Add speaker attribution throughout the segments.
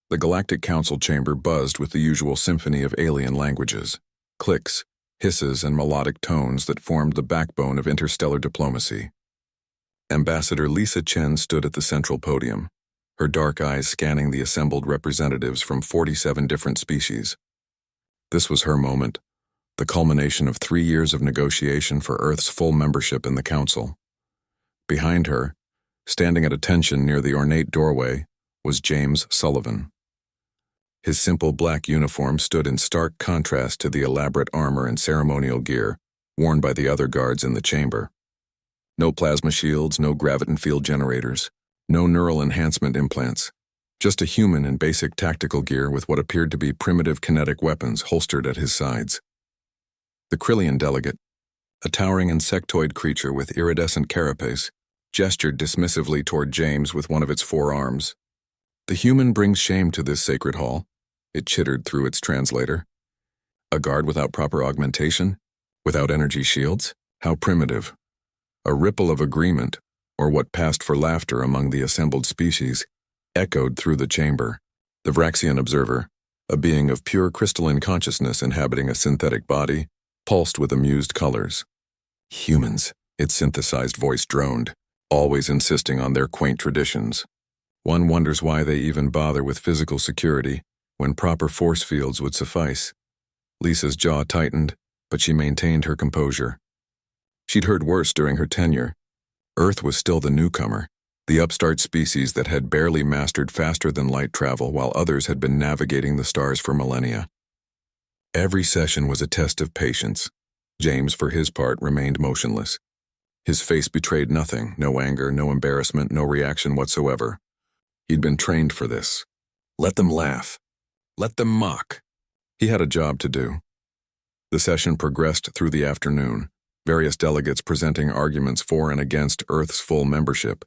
Speaker 1: The Galactic Council chamber buzzed with the usual symphony of alien languages, clicks, hisses, and melodic tones that formed the backbone of interstellar diplomacy. Ambassador Lisa Chen stood at the central podium, her dark eyes scanning the assembled representatives from 47 different species. This was her moment, the culmination of 3 years of negotiation for Earth's full membership in the Council. Behind her, standing at attention near the ornate doorway, was James Sullivan. His simple black uniform stood in stark contrast to the elaborate armor and ceremonial gear worn by the other guards in the chamber. No plasma shields, no graviton field generators, no neural enhancement implants, just a human in basic tactical gear with what appeared to be primitive kinetic weapons holstered at his sides. The Krillian delegate, a towering insectoid creature with iridescent carapace, gestured dismissively toward James with one of its 4 arms. "The human brings shame to this sacred hall," it chittered through its translator. "A guard without proper augmentation? Without energy shields? How primitive." A ripple of agreement, or what passed for laughter among the assembled species, echoed through the chamber. The Vraxian observer, a being of pure crystalline consciousness inhabiting a synthetic body, pulsed with amused colors. "Humans," its synthesized voice droned, always insisting on their quaint traditions. One wonders why they even bother with physical security when proper force fields would suffice. Lisa's jaw tightened, but she maintained her composure. She'd heard worse during her tenure. Earth was still the newcomer, the upstart species that had barely mastered faster-than-light travel while others had been navigating the stars for millennia. Every session was a test of patience. James, for his part, remained motionless. His face betrayed nothing, no anger, no embarrassment, no reaction whatsoever. He'd been trained for this. Let them laugh. Let them mock. He had a job to do. The session progressed through the afternoon, various delegates presenting arguments for and against Earth's full membership.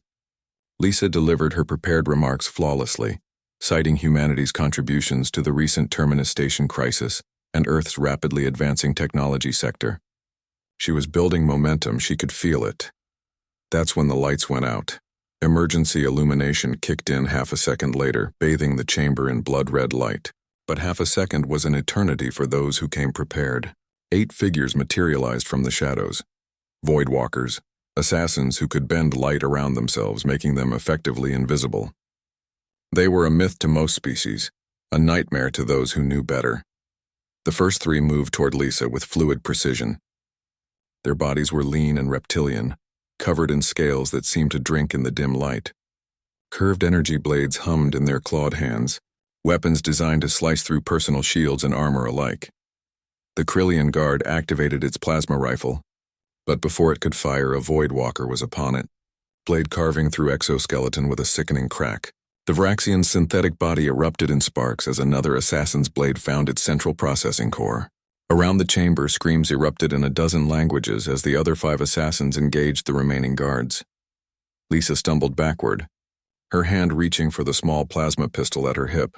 Speaker 1: Lisa delivered her prepared remarks flawlessly, citing humanity's contributions to the recent Terminus Station crisis and Earth's rapidly advancing technology sector. She was building momentum, she could feel it. That's when the lights went out. Emergency illumination kicked in half a second later, bathing the chamber in blood-red light. But half a second was an eternity for those who came prepared. 8 figures materialized from the shadows. Voidwalkers, assassins who could bend light around themselves, making them effectively invisible. They were a myth to most species, a nightmare to those who knew better. The first 3 moved toward Lisa with fluid precision. Their bodies were lean and reptilian, covered in scales that seemed to drink in the dim light. Curved energy blades hummed in their clawed hands, weapons designed to slice through personal shields and armor alike. The Krillian guard activated its plasma rifle, but before it could fire, a Voidwalker was upon it, blade carving through exoskeleton with a sickening crack. The Vraxian's synthetic body erupted in sparks as another assassin's blade found its central processing core. Around the chamber, screams erupted in a dozen languages as the other 5 assassins engaged the remaining guards. Lisa stumbled backward, her hand reaching for the small plasma pistol at her hip.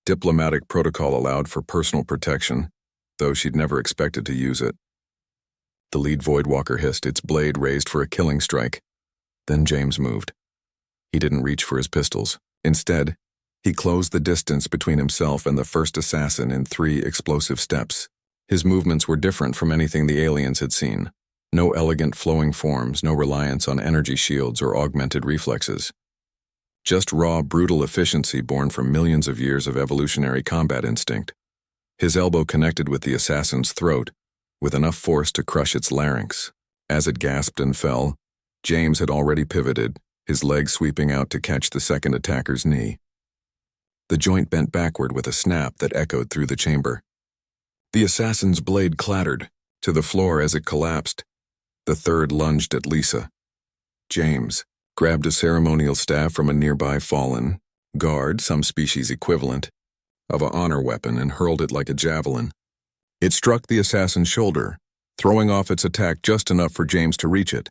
Speaker 1: Diplomatic protocol allowed for personal protection, though she'd never expected to use it. The lead Voidwalker hissed, its blade raised for a killing strike. Then James moved. He didn't reach for his pistols. Instead, he closed the distance between himself and the first assassin in 3 explosive steps. His movements were different from anything the aliens had seen. No elegant flowing forms, no reliance on energy shields or augmented reflexes. Just raw, brutal efficiency born from millions of years of evolutionary combat instinct. His elbow connected with the assassin's throat, with enough force to crush its larynx. As it gasped and fell, James had already pivoted, his leg sweeping out to catch the second attacker's knee. The joint bent backward with a snap that echoed through the chamber. The assassin's blade clattered to the floor as it collapsed. The third lunged at Lisa. James grabbed a ceremonial staff from a nearby fallen guard, some species equivalent, of an honor weapon and hurled it like a javelin. It struck the assassin's shoulder, throwing off its attack just enough for James to reach it.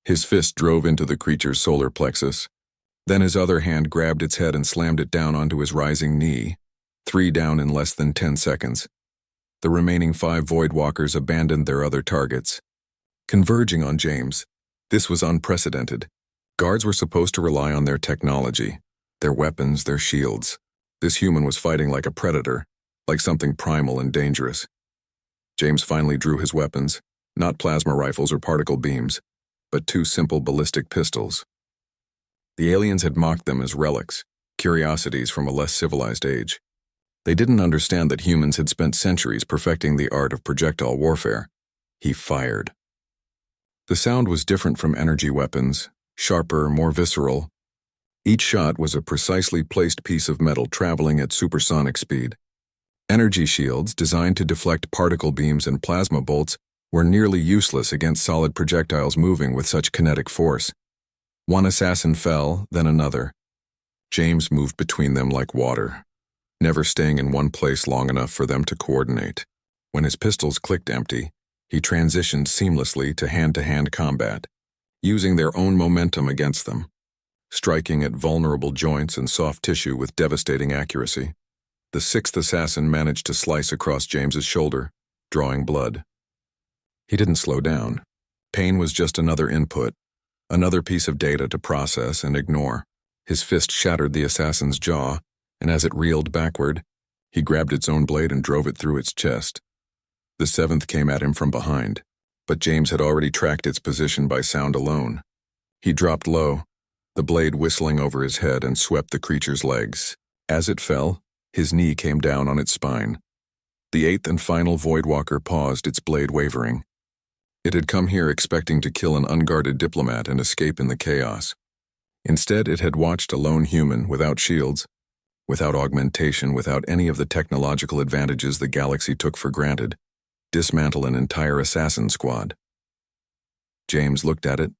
Speaker 1: His fist drove into the creature's solar plexus. Then his other hand grabbed its head and slammed it down onto his rising knee. 3 down in less than 10 seconds. The remaining 5 Voidwalkers abandoned their other targets, converging on James. This was unprecedented. Guards were supposed to rely on their technology, their weapons, their shields. This human was fighting like a predator, like something primal and dangerous. James finally drew his weapons, not plasma rifles or particle beams, but two simple ballistic pistols. The aliens had mocked them as relics, curiosities from a less civilized age. They didn't understand that humans had spent centuries perfecting the art of projectile warfare. He fired. The sound was different from energy weapons, sharper, more visceral. Each shot was a precisely placed piece of metal traveling at supersonic speed. Energy shields, designed to deflect particle beams and plasma bolts, were nearly useless against solid projectiles moving with such kinetic force. One assassin fell, then another. James moved between them like water, never staying in one place long enough for them to coordinate. When his pistols clicked empty, he transitioned seamlessly to hand-to-hand combat, using their own momentum against them, striking at vulnerable joints and soft tissue with devastating accuracy. The sixth assassin managed to slice across James's shoulder, drawing blood. He didn't slow down. Pain was just another input, another piece of data to process and ignore. His fist shattered the assassin's jaw, and as it reeled backward, he grabbed its own blade and drove it through its chest. The seventh came at him from behind, but James had already tracked its position by sound alone. He dropped low, the blade whistling over his head, and swept the creature's legs. As it fell, his knee came down on its spine. The eighth and final Voidwalker paused, its blade wavering. It had come here expecting to kill an unguarded diplomat and escape in the chaos. Instead, it had watched a lone human without shields, without augmentation, without any of the technological advantages the galaxy took for granted, dismantle an entire assassin squad. James looked at it,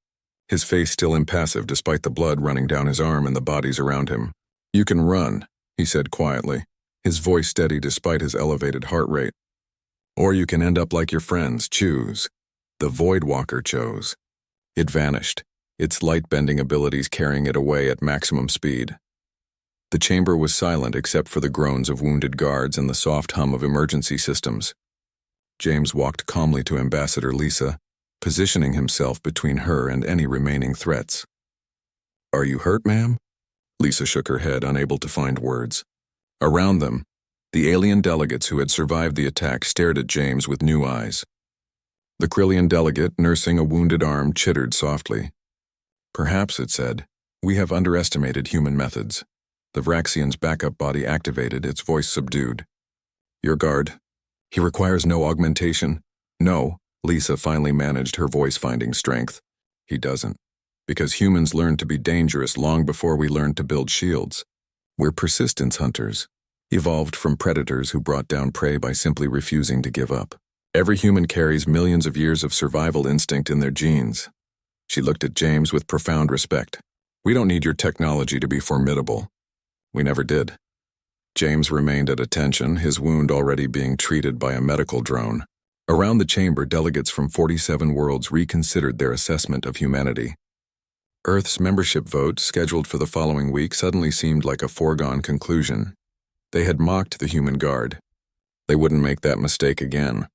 Speaker 1: his face still impassive despite the blood running down his arm and the bodies around him. "You can run," he said quietly, his voice steady despite his elevated heart rate. "Or you can end up like your friends. Choose." The Voidwalker chose. It vanished, its light-bending abilities carrying it away at maximum speed. The chamber was silent except for the groans of wounded guards and the soft hum of emergency systems. James walked calmly to Ambassador Lisa, positioning himself between her and any remaining threats. "Are you hurt, ma'am?" Lisa shook her head, unable to find words. Around them, the alien delegates who had survived the attack stared at James with new eyes. The Krillian delegate, nursing a wounded arm, chittered softly. "Perhaps," it said, "we have underestimated human methods." The Vraxian's backup body activated, its voice subdued. "Your guard. He requires no augmentation." "No," Lisa finally managed her voice-finding strength. "He doesn't. Because humans learned to be dangerous long before we learned to build shields. We're persistence hunters, evolved from predators who brought down prey by simply refusing to give up. Every human carries millions of years of survival instinct in their genes." She looked at James with profound respect. "We don't need your technology to be formidable. We never did." James remained at attention, his wound already being treated by a medical drone. Around the chamber, delegates from 47 worlds reconsidered their assessment of humanity. Earth's membership vote, scheduled for the following week, suddenly seemed like a foregone conclusion. They had mocked the human guard. They wouldn't make that mistake again.